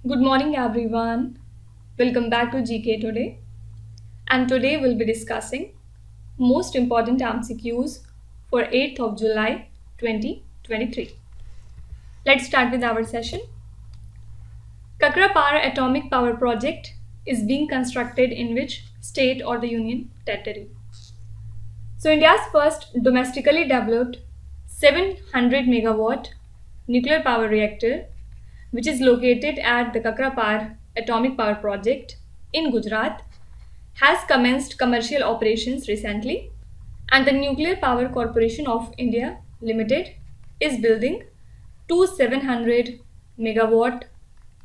Good morning everyone. Welcome back to GK Today. And today we'll be discussing most important MCQs for 8th of July 2023. Let's start with our session. Kakrapar Atomic Power Project is being constructed in which state or the union territory? So India's first domestically developed 700 megawatt nuclear power reactor, which is located at the Kakrapar Atomic Power Project in Gujarat, has commenced commercial operations recently, and the Nuclear Power Corporation of India Limited is building two 700 megawatt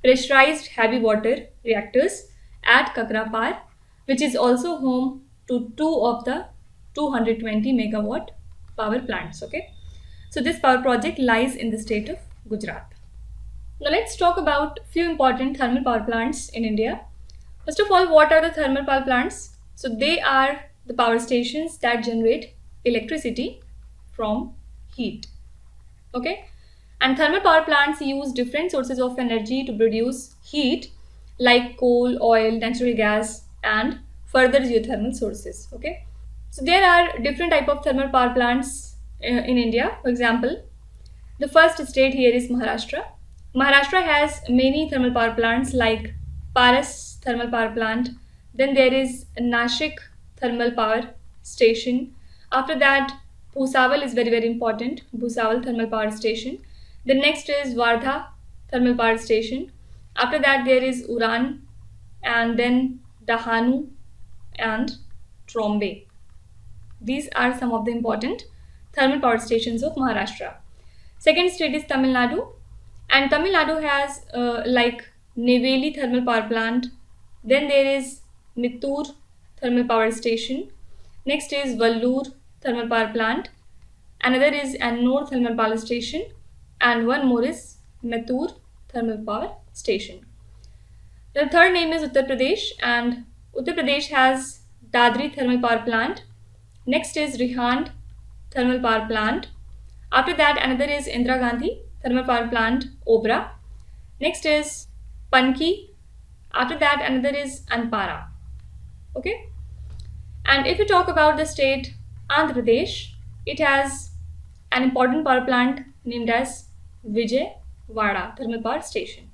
pressurized heavy water reactors at Kakrapar, which is also home to two of the 220 megawatt power plants. Okay, so this power project lies in the state of Gujarat. Now let's talk about few important thermal power plants in India. First of all, what are the thermal power plants? So they are the power stations that generate electricity from heat. Okay, and thermal power plants use different sources of energy to produce heat like coal, oil, natural gas, and further geothermal sources. Okay, so there are different type of thermal power plants in India. For example, the first state here is Maharashtra. Maharashtra has many thermal power plants like Paras thermal power plant. Then there is Nashik thermal power station. After that, Bhusawal is very important. Bhusawal thermal power station. The next is Wardha thermal power station. After that, there is Uran, and then Dahanu and Trombe. These are some of the important thermal power stations of Maharashtra. Second state is Tamil Nadu, and Tamil Nadu has like Neyveli thermal power plant. Then there is Mittur thermal power station. Next is Vallur thermal power plant. Another is Annur thermal power station, and one more is Mettur thermal power station. The third name is Uttar Pradesh, and Uttar Pradesh has Dadri thermal power plant. Next is Rihand thermal power plant. After that, another is Indira Gandhi thermal power plant, Obra. Next is Panki. After that, another is Anpara. Okay. And if you talk about the state Andhra Pradesh, it has an important power plant named as Vijayawada thermal power station.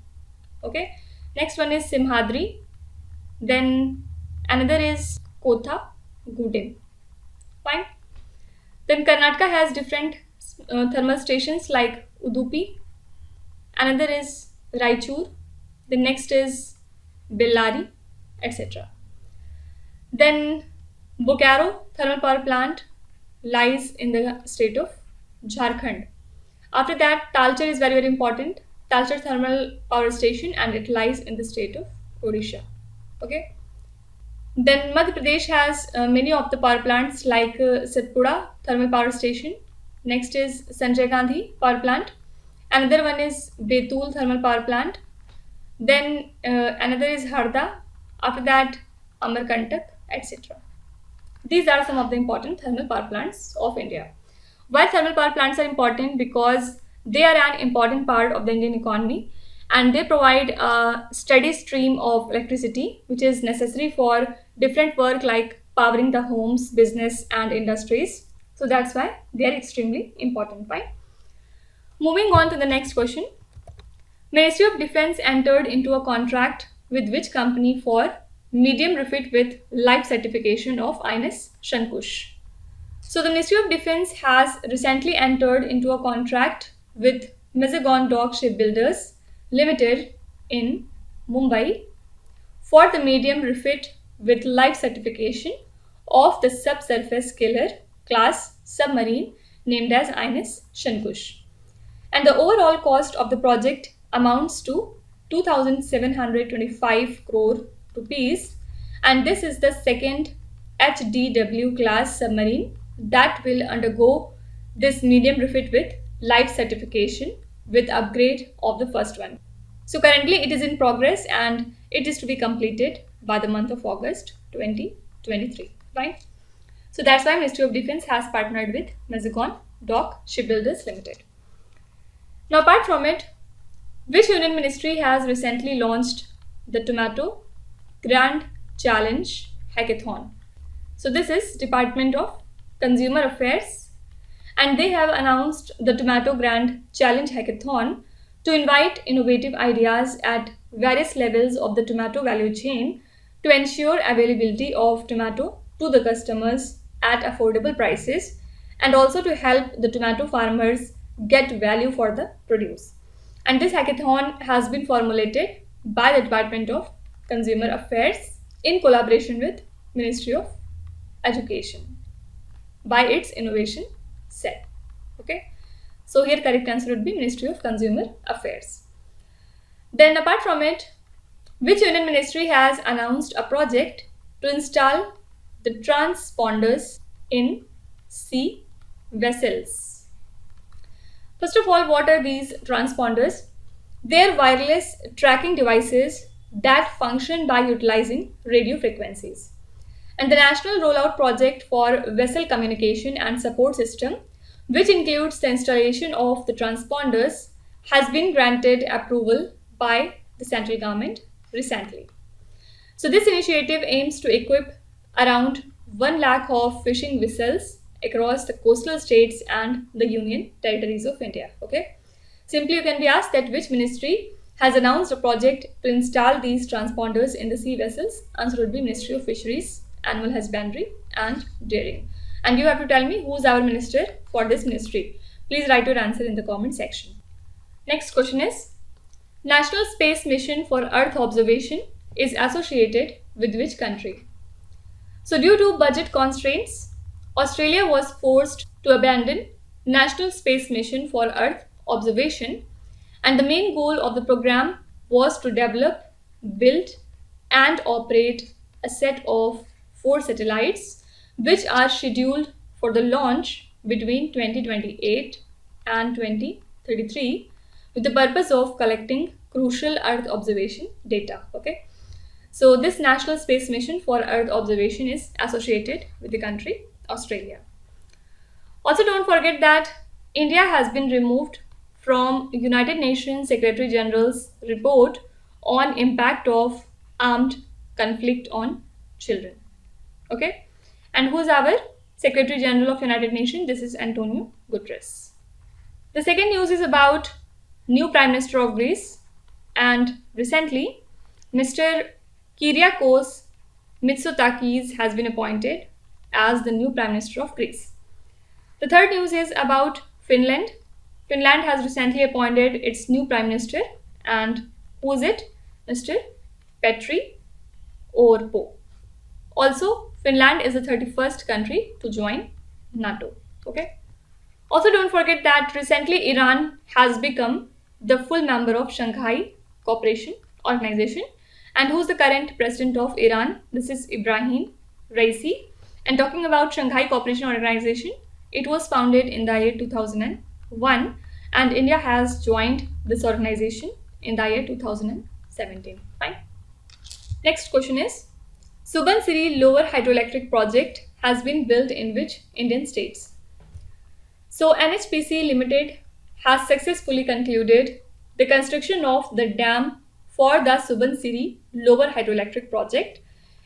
Okay. Next one is Simhadri. Then another is Kotha Gudem. Fine. Then Karnataka has different thermal stations like Udupi. Another is Raichur. The next is Bellari, etc. Then Bokaro thermal power plant lies in the state of Jharkhand. After that, Talcher is very important. Talcher thermal power station, and it lies in the state of Odisha. Okay. Then Madhya Pradesh has many of the power plants like Satpura thermal power station. Next is Sanjay Gandhi power plant. Another one is Betul thermal power plant. Then another is Harda. After that, Amarkantak, etc. These are some of the important thermal power plants of India. Why thermal power plants are important? Because they are an important part of the Indian economy, and they provide a steady stream of electricity which is necessary for different work like powering the homes, business, and industries. So that's why they are extremely important. Fine. Moving on to the next question. Ministry of Defence entered into a contract with which company for medium refit with life certification of Ines Shankush? So the Ministry of Defence has recently entered into a contract with Mazagon Dock Shipbuilders Limited in Mumbai for the medium refit with life certification of the subsurface killer class submarine named as Ines Shankush. And the overall cost of the project amounts to 2,725 crore rupees, and this is the second HDW class submarine that will undergo this medium refit with life certification with upgrade of the first one. So currently it is in progress and it is to be completed by the month of August 2023. Right? So that's why Ministry of Defence has partnered with Mazagon Dock Shipbuilders Limited. Now apart from it, Which union ministry has recently launched the Tomato Grand Challenge Hackathon? So this is Department of Consumer Affairs, and they have announced the Tomato Grand Challenge Hackathon to invite innovative ideas at various levels of the tomato value chain to ensure availability of tomato to the customers at affordable prices, and also to help the tomato farmers get value for the produce. And this hackathon has been formulated by the Department of Consumer Affairs in collaboration with Ministry of Education by its innovation cell. Okay, so here correct answer would be Ministry of Consumer Affairs. Then apart from it, which union ministry has announced a project to install the transponders in sea vessels? First of all, what are these transponders? They are wireless tracking devices that function by utilizing radio frequencies. And the National Rollout Project for Vessel Communication and Support System, which includes the installation of the transponders, has been granted approval by the central government recently. So this initiative aims to equip around 1 lakh of fishing vessels across the coastal states and the Union Territories of India. Okay. Simply you can be asked that which ministry has announced a project to install these transponders in the sea vessels. Answer would be Ministry of Fisheries, Animal Husbandry and Dairying. And you have to tell me who is our minister for this ministry. Please write your answer in the comment section. Next question is, National Space Mission for Earth Observation is associated with which country? So due to budget constraints, Australia was forced to abandon National Space Mission for Earth Observation, and the main goal of the program was to develop, build and operate a set of 4 satellites which are scheduled for the launch between 2028 and 2033 with the purpose of collecting crucial Earth observation data. Okay, so this National Space Mission for Earth Observation is associated with the country Australia. Also, don't forget that India has been removed from United Nations Secretary General's report on impact of armed conflict on children. Okay, and who is our Secretary General of United Nations? This is Antonio Guterres. The second news is about new Prime Minister of Greece, and recently Mr. Kyriakos Mitsotakis has been appointed as the new Prime Minister of Greece. The third news is about Finland. Finland has recently appointed its new Prime Minister, and who is it? Mr. Petri Orpo. Also, Finland is the 31st country to join NATO. Okay. Also, don't forget that recently Iran has become the full member of Shanghai Cooperation Organization. And who's the current president of Iran? This is Ibrahim Raisi. And talking about Shanghai Cooperation Organization, it was founded in the year 2001, and India has joined this organization in the year 2017. Fine. Next question is, Subansiri Lower Hydroelectric Project has been built in which Indian states? So NHPC Limited has successfully concluded the construction of the dam for the Subansiri Lower Hydroelectric Project,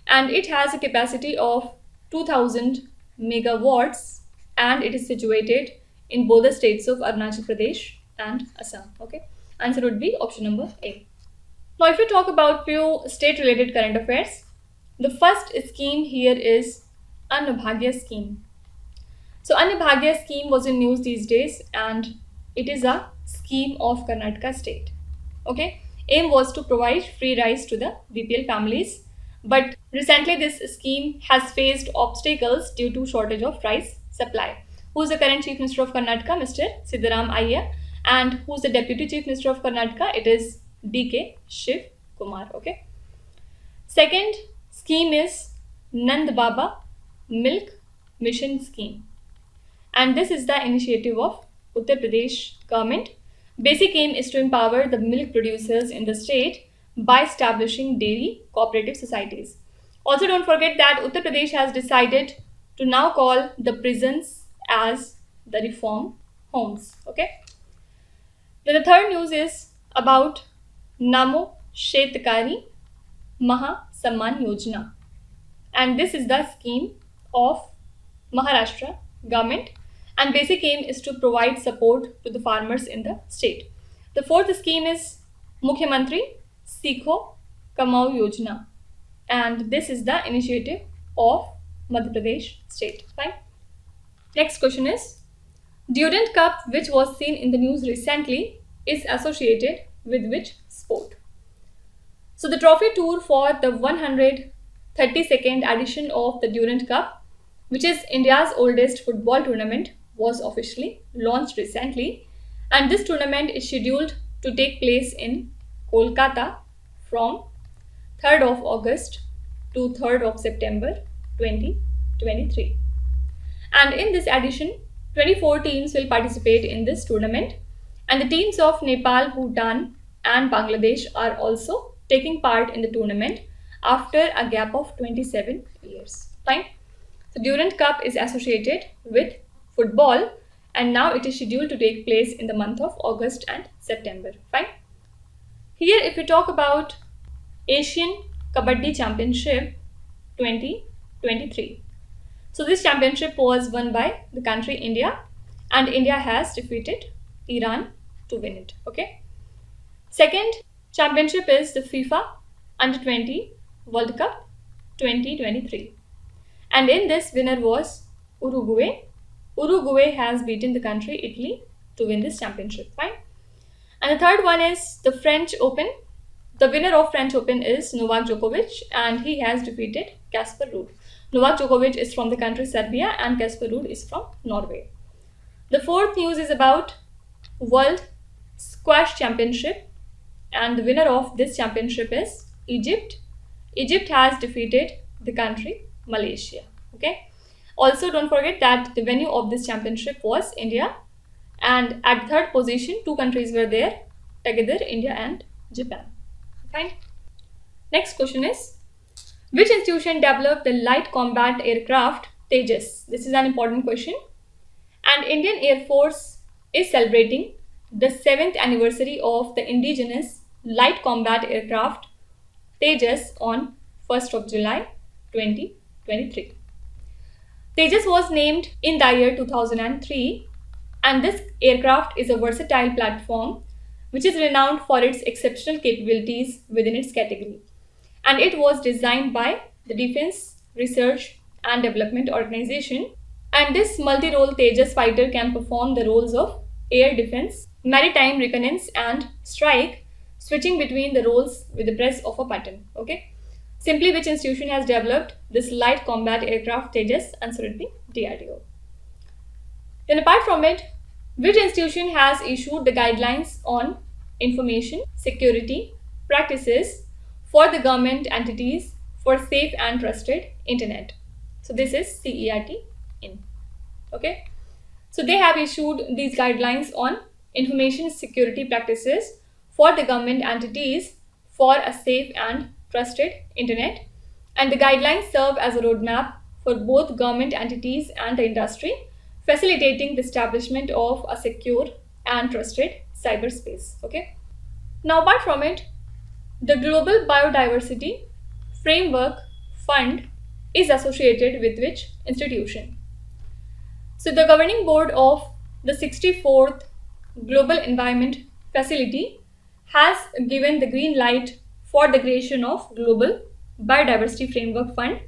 and it has a capacity of 2000 megawatts, and it is situated in both the states of Arunachal Pradesh and Assam. Okay, answer would be option number A. Now if we talk about few state related current affairs, the first scheme here is Annabhagya scheme. So Annabhagya scheme was in news these days, and it is a scheme of Karnataka state. Okay, aim was to provide free rice to the BPL families, but recently this scheme has faced obstacles due to shortage of rice supply. Who is the current Chief Minister of Karnataka? Mr. Siddharam Ayya. And who is the Deputy Chief Minister of Karnataka? It is DK Shiv Kumar. Okay. Second scheme is Nand Baba Milk Mission Scheme, and this is the initiative of Uttar Pradesh government. Basic aim is to empower the milk producers in the state by establishing dairy cooperative societies. Also, don't forget that Uttar Pradesh has decided to now call the prisons as the reform homes. Okay. Then the third news is about Namo Shetkari Maha Samman Yojana, and this is the scheme of Maharashtra government, and basic aim is to provide support to the farmers in the state. The fourth scheme is Mukhyamantri Sikho Kamau Yojana, and this is the initiative of Madhya Pradesh state. Fine. Next question is, Durand Cup, which was seen in the news recently, is associated with which sport? So the trophy tour for the 132nd edition of the Durand Cup, which is India's oldest football tournament, was officially launched recently, and this tournament is scheduled to take place in Kolkata from 3rd of August to 3rd of September 2023. And in this edition, 24 teams will participate in this tournament, and the teams of Nepal, Bhutan and Bangladesh are also taking part in the tournament after a gap of 27 years. Fine. So Durand Cup is associated with football, and now it is scheduled to take place in the month of August and September. Fine. Here, if we talk about Asian Kabaddi Championship 2023. So this championship was won by the country India, and India has defeated Iran to win it. Okay. Second championship is the FIFA Under-20 World Cup 2023. And in this, winner was Uruguay. Uruguay has beaten the country Italy to win this championship. Fine. And the third one is the French Open. The winner of French Open is Novak Djokovic, and he has defeated Casper Ruud. Novak Djokovic is from the country Serbia, and Casper Ruud is from Norway. The fourth news is about World Squash Championship, and the winner of this championship is Egypt. Egypt has defeated the country Malaysia. Okay. Also, don't forget that the venue of this championship was India, and at third position, two countries were there together, India and Japan. Fine. Next question is, which institution developed the light combat aircraft Tejas? This is an important question. And Indian Air Force is celebrating the 7th anniversary of the indigenous light combat aircraft Tejas on 1st of July 2023. Tejas was named in the year 2003, and this aircraft is a versatile platform which is renowned for its exceptional capabilities within its category. And it was designed by the Defense Research and Development Organization. And this multi-role Tejas fighter can perform the roles of air defense, maritime reconnaissance and strike, switching between the roles with the press of a button. Okay. Simply, which institution has developed this light combat aircraft Tejas? Answer would be DRDO. Then apart from it, which institution has issued the guidelines on information security practices for the government entities for safe and trusted internet? So this is CERT in. Okay. So they have issued these guidelines on information security practices for the government entities for a safe and trusted internet, and the guidelines serve as a roadmap for both government entities and the industry, facilitating the establishment of a secure and trusted cyberspace. Okay. Now, apart from it, the Global Biodiversity Framework Fund is associated with which institution? So the governing board of the 64th Global Environment Facility has given the green light for the creation of Global Biodiversity Framework Fund,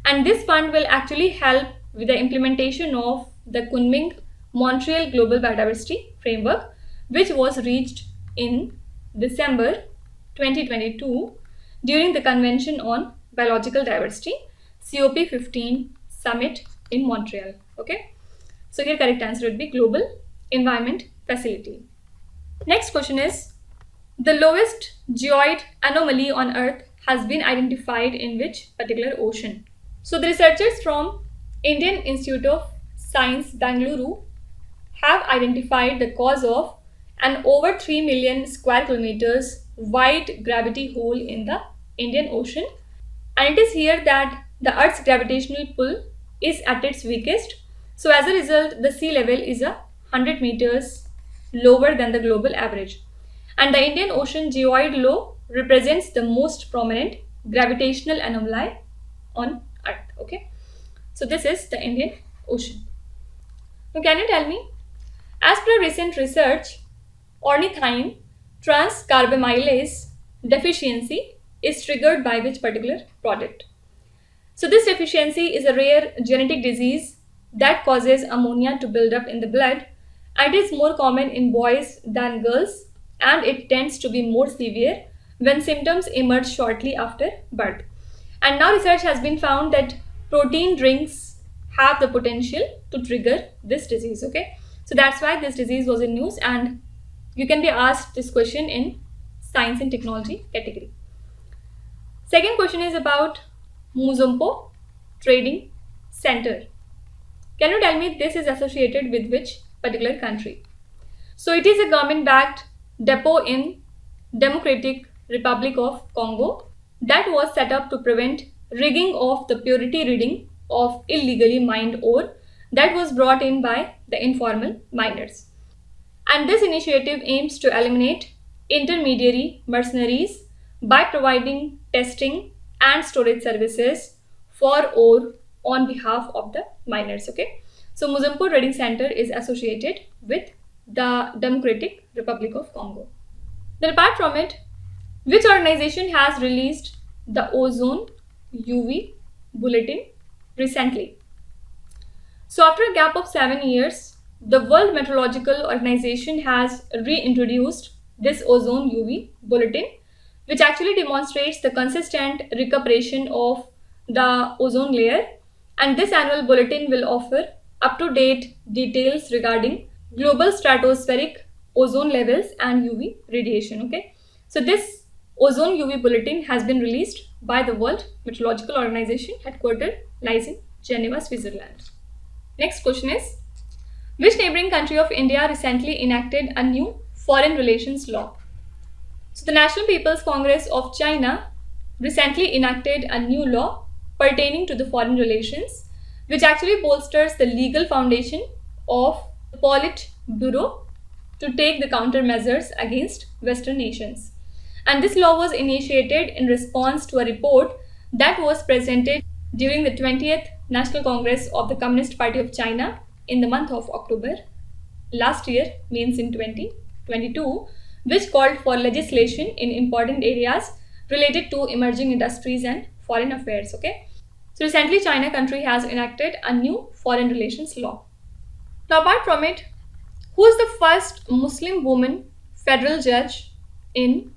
and this fund will actually help with the implementation of the Kunming-Montreal Global Biodiversity Framework, which was reached in December 2022 during the Convention on Biological Diversity COP15 Summit in Montreal. Okay. So here correct answer would be Global Environment Facility. Next question is, the lowest geoid anomaly on Earth has been identified in which particular ocean? So the researchers from Indian Institute of Science, Bangalore, have identified the cause of an over 3 million square kilometers wide gravity hole in the Indian Ocean, and it is here that the Earth's gravitational pull is at its weakest. So as a result, the sea level is 100 meters lower than the global average. And the Indian Ocean Geoid Law represents the most prominent gravitational anomaly on Earth. Okay, so this is the Indian Ocean. Now, can you tell me, as per recent research, ornithine transcarbamylase deficiency is triggered by which particular product? So this deficiency is a rare genetic disease that causes ammonia to build up in the blood, and it is more common in boys than girls, and it tends to be more severe when symptoms emerge shortly after birth. And now research has been found that protein drinks have the potential to trigger this disease. Okay, so that's why this disease was in news, and you can be asked this question in science and technology category. Second question is about Muzumpo Trading Center. Can you tell me this is associated with which particular country? So it is a government-backed depot in Democratic Republic of Congo that was set up to prevent rigging of the purity reading of illegally mined ore that was brought in by the informal miners. And this initiative aims to eliminate intermediary mercenaries by providing testing and storage services for ore on behalf of the miners. Okay, so Muzumpo Trading Center is associated with the Democratic Republic of Congo. Then apart from it, which organization has released the ozone UV bulletin recently? So after a gap of 7 years, the World Meteorological Organization has reintroduced this ozone UV bulletin, which actually demonstrates the consistent recuperation of the ozone layer. And this annual bulletin will offer up-to-date details regarding global stratospheric ozone levels and UV radiation. Okay, so this ozone UV bulletin has been released by the World Meteorological Organization. Headquarters lies in Geneva, Switzerland. Next question is, which neighboring country of India recently enacted a new foreign relations law? So the National People's Congress of China recently enacted a new law pertaining to the foreign relations, which actually bolsters the legal foundation of the Politburo to take the countermeasures against Western nations. And this law was initiated in response to a report that was presented during the 20th National Congress of the Communist Party of China in the month of October last year, means in 2022, which called for legislation in important areas related to emerging industries and foreign affairs. Okay, so recently China country has enacted a new foreign relations law. Now apart from it, who is the first Muslim woman federal judge in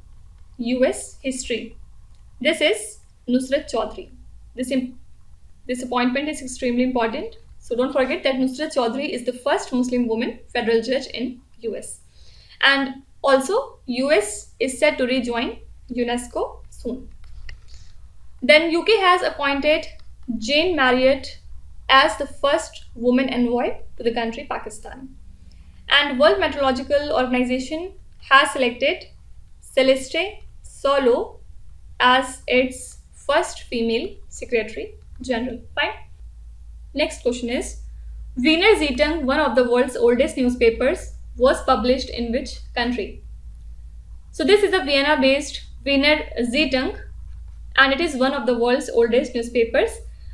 US history? This is Nusrat Chaudhary. This appointment is extremely important. So don't forget that Nusrat Chaudhary is the first Muslim woman federal judge in US. And also US is set to rejoin UNESCO soon. Then UK has appointed Jane Marriott as the first woman envoy to the country Pakistan. And World Meteorological Organization has selected Celeste Solo as its first female Secretary General. Fine. Next question is, Wiener Zeitung, one of the world's oldest newspapers, was published in which country? So this is a Vienna-based Wiener Zeitung, and it is one of the world's oldest newspapers.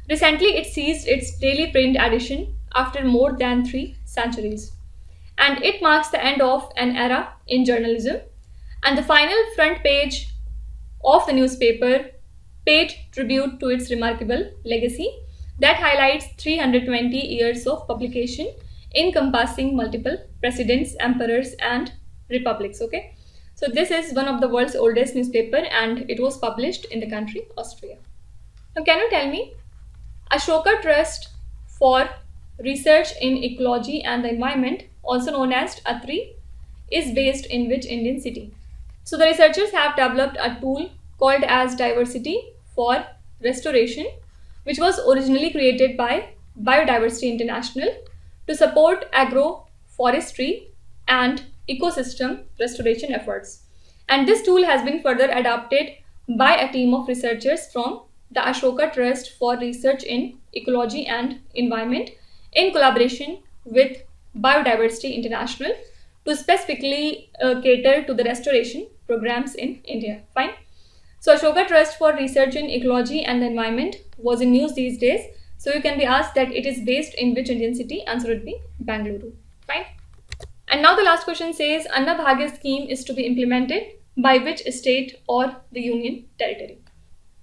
Recently, it ceased its daily print edition after more than 3 centuries. And it marks the end of an era in journalism. And the final front page of the newspaper paid tribute to its remarkable legacy that highlights 320 years of publication encompassing multiple presidents, emperors, and republics. Okay, so this is one of the world's oldest newspaper, and it was published in the country Austria. Now can you tell me, Ashoka Trust for Research in Ecology and the Environment, also known as ATRI, is based in which Indian city? So the researchers have developed a tool called as Diversity for Restoration, which was originally created by Biodiversity International to support agroforestry and ecosystem restoration efforts. And this tool has been further adapted by a team of researchers from the Ashoka Trust for Research in Ecology and Environment in collaboration with Biodiversity International to specifically cater to the restoration programs in India. Fine. So Ashoka Trust for Research in Ecology and the Environment was in news these days. So you can be asked that it is based in which Indian city? Answer would be Bangalore. Fine. And now the last question says Anna Bhagya scheme is to be implemented by which state or the union territory?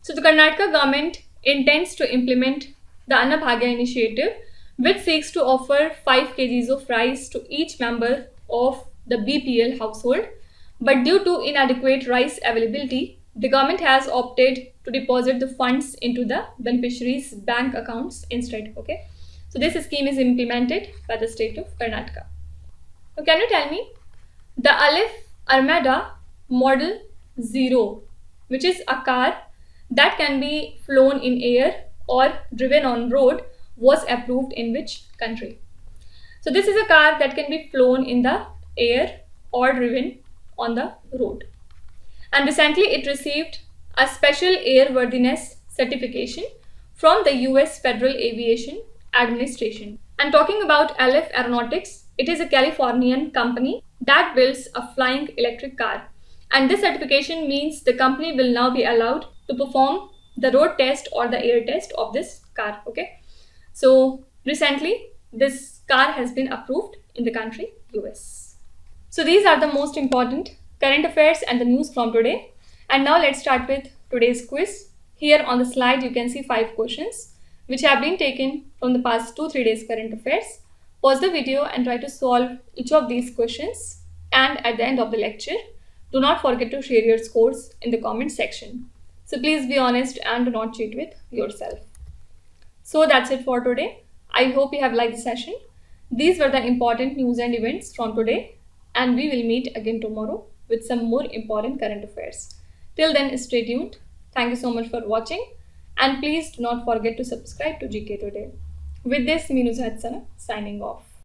So the Karnataka government intends to implement the Anna Bhagya initiative, which seeks to offer 5 kgs of rice to each member of the BPL household. But due to inadequate rice availability, the government has opted to deposit the funds into the beneficiaries' bank accounts instead. Okay, so this scheme is implemented by the state of Karnataka. Now, can you tell me the Aleph Armada Model 0, which is a car that can be flown in air or driven on road, was approved in which country? So this is a car that can be flown in the air or driven on the road. And recently it received a special airworthiness certification from the US Federal Aviation Administration. And talking about Aleph Aeronautics, it is a Californian company that builds a flying electric car. And this certification means the company will now be allowed to perform the road test or the air test of this car. Okay. So recently this car has been approved in the country US. So these are the most important current affairs and the news from today. And now let's start with today's quiz. Here on the slide you can see 5 questions which have been taken from the past 2-3 days current affairs. Pause the video and try to solve each of these questions, and at the end of the lecture do not forget to share your scores in the comment section. So please be honest and do not cheat with yourself. So that's it for today. I hope you have liked the session. These were the important news and events from today, and we will meet again tomorrow with some more important current affairs. Till then, stay tuned. Thank you so much for watching, and please do not forget to subscribe to GK Today. With this, Minu Zahadsana signing off.